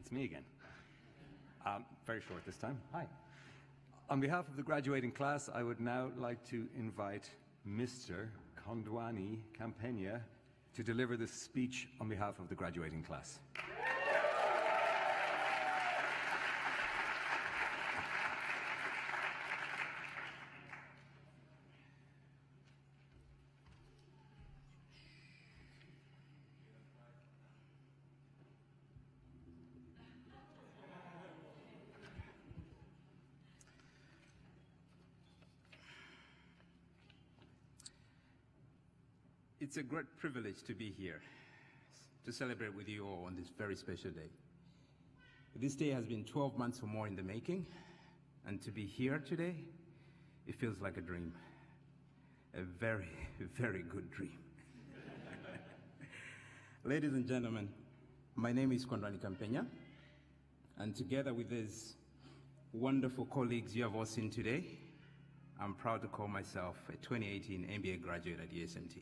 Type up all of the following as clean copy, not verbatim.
It's me again. Very short this time. Hi. On behalf of the graduating class, I would now like to invite Mr. Kondwani Campagna to deliver this speech on behalf of the graduating class. It's a great privilege to be here, to celebrate with you all on this very special day. This day has been 12 months or more in the making, and to be here today, it feels like a dream. A very, very good dream. Ladies and gentlemen, my name is Kondwani Campagna, and together with these wonderful colleagues you have all seen today, I'm proud to call myself a 2018 MBA graduate at ESMT.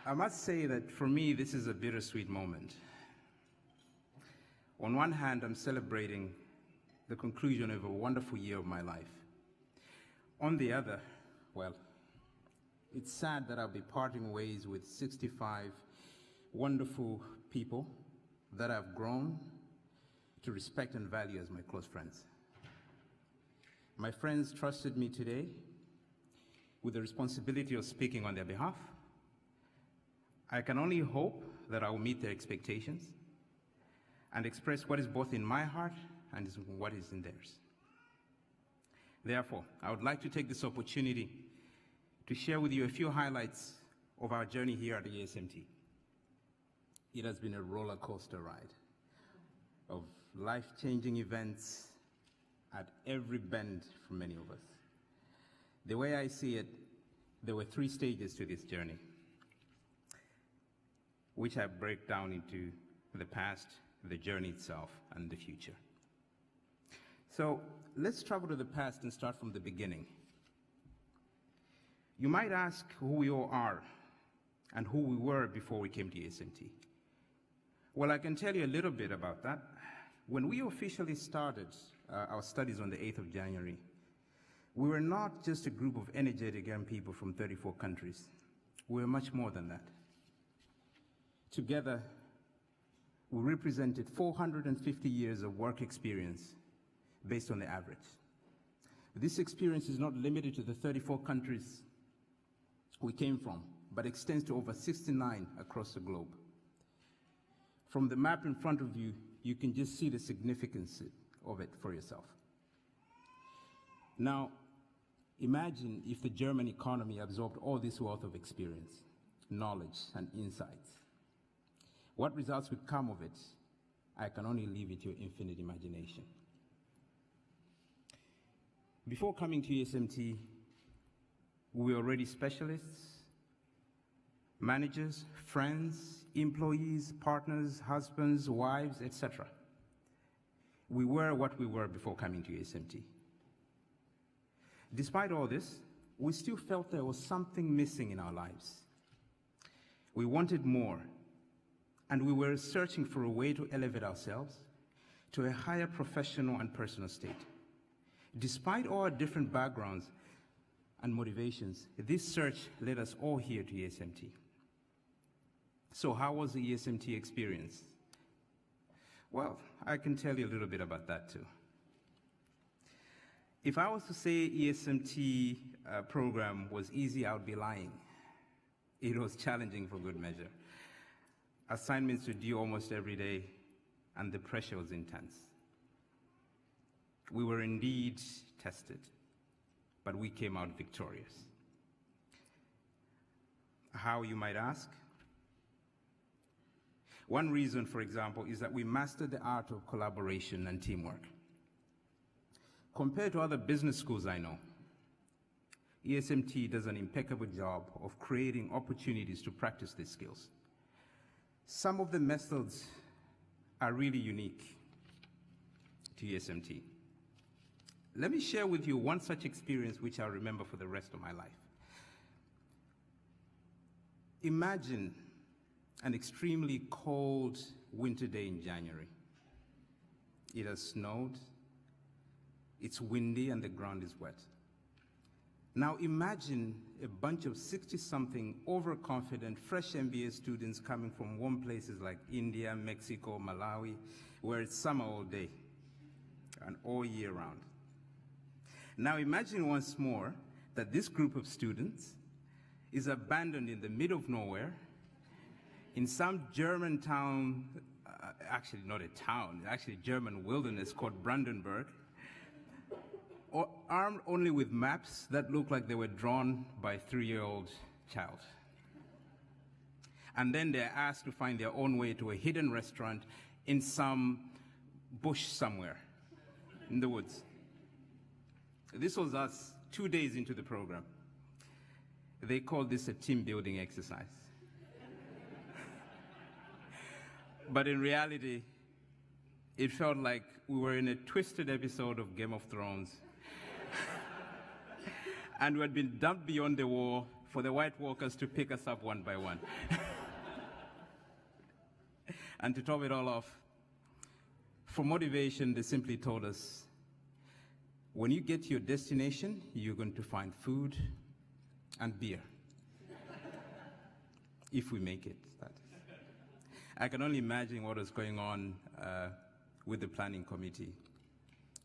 I must say that for me, this is a bittersweet moment. On one hand, I'm celebrating the conclusion of a wonderful year of my life. On the other, well, it's sad that I'll be parting ways with 65 wonderful people that I've grown to respect and value as my close friends. My friends trusted me today with the responsibility of speaking on their behalf. I can only hope that I will meet their expectations and express what is both in my heart and what is in theirs. Therefore, I would like to take this opportunity to share with you a few highlights of our journey here at the ESMT. It has been a roller coaster ride of life-changing events at every bend for many of us. The way I see it, there were 3 stages to this journey, which I break down into the past, the journey itself, and the future. So let's travel to the past and start from the beginning. You might ask who we all are and who we were before we came to ESMT. Well, I can tell you a little bit about that. When we officially started our studies on the 8th of January, we were not just a group of energetic young people from 34 countries. We were much more than that. Together, we represented 450 years of work experience based on the average. This experience is not limited to the 34 countries we came from, but extends to over 69 across the globe. From the map in front of you, you can just see the significance of it for yourself. Now, imagine if the German economy absorbed all this wealth of experience, knowledge, and insights. What results would come of it, I can only leave it to your infinite imagination. Before coming to ESMT, we were already specialists, managers, friends, employees, partners, husbands, wives, etc. We were what we were before coming to ESMT. Despite all this, we still felt there was something missing in our lives. We wanted more, and we were searching for a way to elevate ourselves to a higher professional and personal state. Despite all our different backgrounds and motivations, this search led us all here to ESMT. So how was the ESMT experience? Well, I can tell you a little bit about that too. If I was to say ESMT program was easy, I would be lying. It was challenging for good measure. Assignments were due almost every day, and the pressure was intense. We were indeed tested, but we came out victorious. How, you might ask? One reason, for example, is that we mastered the art of collaboration and teamwork. Compared to other business schools I know, ESMT does an impeccable job of creating opportunities to practice these skills. Some of the methods are really unique to ESMT. Let me share with you one such experience which I'll remember for the rest of my life. imagine an extremely cold winter day in January. It has snowed, it's windy, and the ground is wet. Now imagine a bunch of 60-something overconfident fresh MBA students coming from warm places like India, Mexico, Malawi, where it's summer all day and all year round. Now imagine once more that this group of students is abandoned in the middle of nowhere in some German town, actually not a town, actually German wilderness called Brandenburg, or armed only with maps that look like they were drawn by a 3-year-old child. And then they're asked to find their own way to a hidden restaurant in some bush somewhere in the woods. This was us 2 days into the program. They called this a team building exercise. But in reality, it felt like we were in a twisted episode of Game of Thrones. And we had been dumped beyond the wall for the White Walkers to pick us up one by one. And to top it all off, for motivation, they simply told us, when you get to your destination, you're going to find food and beer. If we make it, that is. I can only imagine what was going on with the planning committee.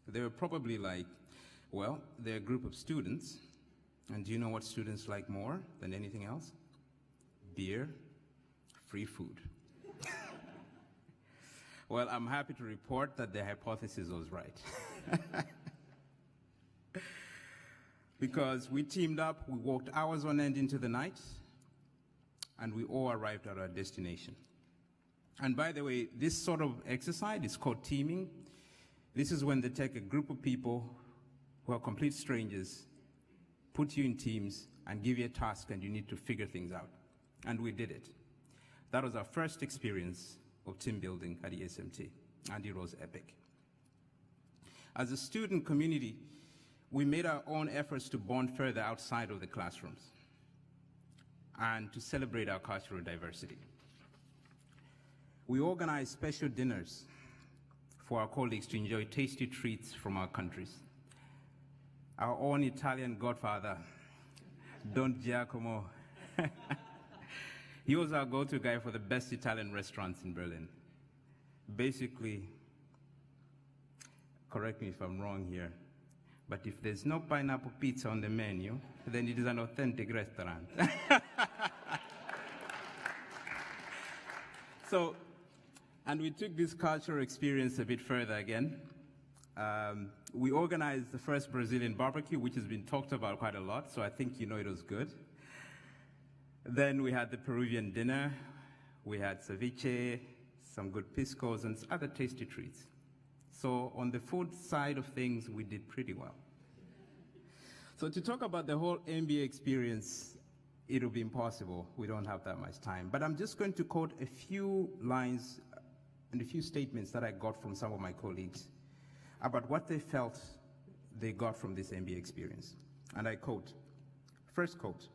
They were probably like, well, they're a group of students, and do you know what students like more than anything else? Beer, free food. Well, I'm happy to report that their hypothesis was right. Because we teamed up, we walked hours on end into the night, and we all arrived at our destination. And by the way, this sort of exercise is called teaming. This is when they take a group of people who are complete strangers, put you in teams, and give you a task, and you need to figure things out. And we did it. That was our first experience of team building at ESMT, and it was epic. As a student community, we made our own efforts to bond further outside of the classrooms and to celebrate our cultural diversity. We organized special dinners for our colleagues to enjoy tasty treats from our countries. Our own Italian godfather, Don Giacomo, he was our go-to guy for the best Italian restaurants in Berlin. Basically, correct me if I'm wrong here, but if there's no pineapple pizza on the menu, then it is an authentic restaurant. So, and we took this cultural experience a bit further again. We organized the first Brazilian barbecue, which has been talked about quite a lot, so I think you know it was good. Then we had the Peruvian dinner. We had ceviche, some good piscos, and other tasty treats. So on the food side of things, we did pretty well. So to talk about the whole MBA experience, it'll be impossible. We don't have that much time. But I'm just going to quote a few lines and a few statements that I got from some of my colleagues about what they felt they got from this MBA experience. And I quote, first quote,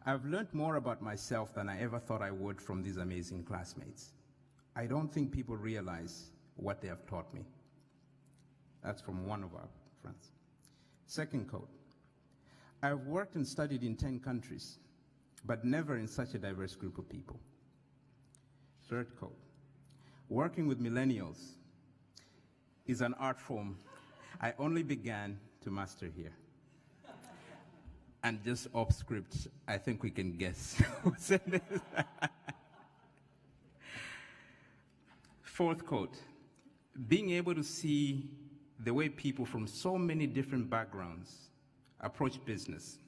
"I've learned more about myself than I ever thought I would from these amazing classmates. I don't think people realize what they have taught me." That's from one of our friends. Second quote, "I've worked and studied in 10 countries, but never in such a diverse group of people." Third quote, "Working with millennials is an art form I only began to master here." And just off script, I think we can guess who said this. Fourth quote, "Being able to see the way people from so many different backgrounds approach business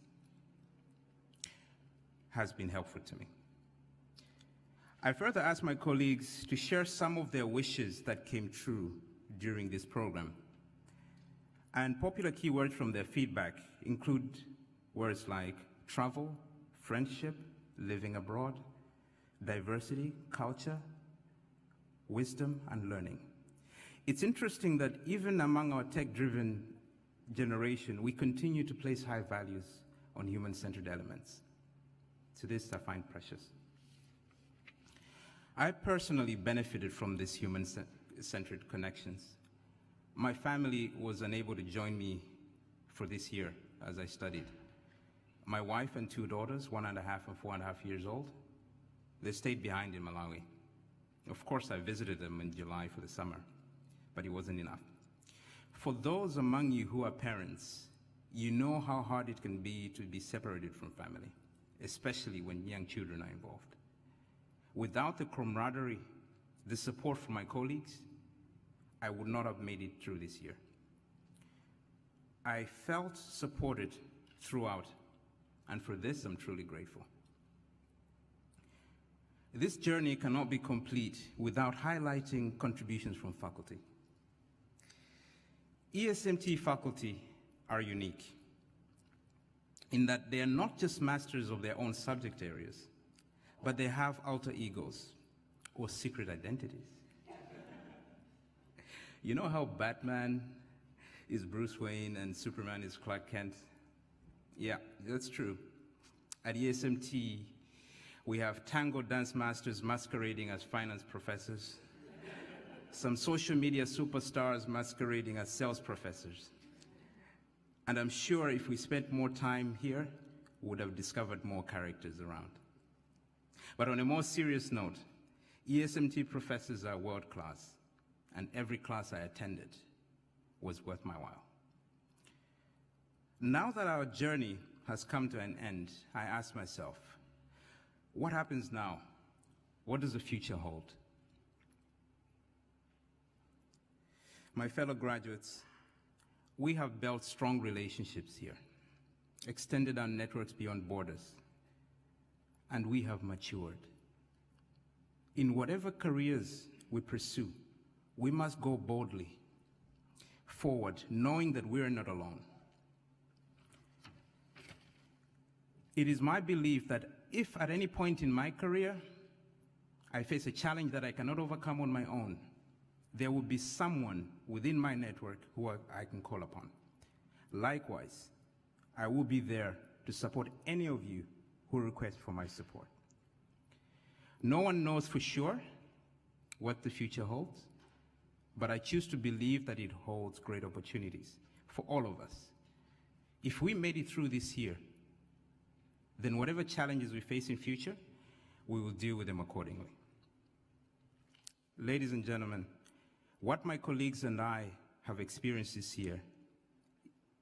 has been helpful to me." I further asked my colleagues to share some of their wishes that came true during this program. And popular keywords from their feedback include words like travel, friendship, living abroad, diversity, culture, wisdom, and learning. It's interesting that even among our tech-driven generation, we continue to place high values on human-centered elements. To this I find precious. I personally benefited from these human-centered connections. My family was unable to join me for this year as I studied. My wife and 2 daughters, 1.5 and 4.5 years old, they stayed behind in Malawi. Of course, I visited them in July for the summer, but it wasn't enough. For those among you who are parents, you know how hard it can be to be separated from family, especially when young children are involved. Without the camaraderie, the support from my colleagues, I would not have made it through this year. I felt supported throughout, and for this I'm truly grateful. This journey cannot be complete without highlighting contributions from faculty. ESMT faculty are unique in that they are not just masters of their own subject areas, but they have alter egos or secret identities. You know how Batman is Bruce Wayne and Superman is Clark Kent? Yeah, that's true. At ESMT, we have tango dance masters masquerading as finance professors, some social media superstars masquerading as sales professors. And I'm sure if we spent more time here, we would have discovered more characters around. But on a more serious note, ESMT professors are world class, and every class I attended was worth my while. Now that our journey has come to an end, I ask myself, what happens now? What does the future hold? My fellow graduates, we have built strong relationships here, extended our networks beyond borders, and we have matured. In whatever careers we pursue, we must go boldly forward, knowing that we're not alone. It is my belief that if at any point in my career I face a challenge that I cannot overcome on my own, there will be someone within my network who I can call upon. Likewise, I will be there to support any of you who request for my support. No one knows for sure what the future holds, but I choose to believe that it holds great opportunities for all of us. If we made it through this year, then whatever challenges we face in future, we will deal with them accordingly. Ladies and gentlemen, what my colleagues and I have experienced this year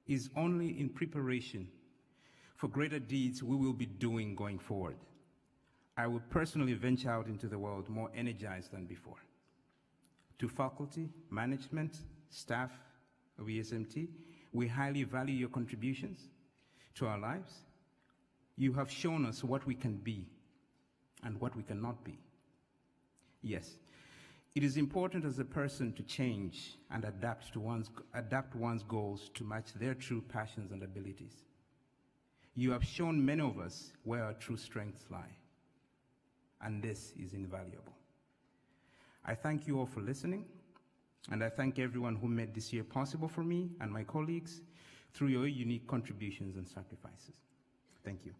is only in preparation for greater deeds we will be doing going forward. I will personally venture out into the world more energized than before. To faculty, management, staff of ESMT, we highly value your contributions to our lives. You have shown us what we can be and what we cannot be. Yes, it is important as a person to change and adapt one's goals to match their true passions and abilities. You have shown many of us where our true strengths lie, and this is invaluable. I thank you all for listening, and I thank everyone who made this year possible for me and my colleagues through your unique contributions and sacrifices. Thank you.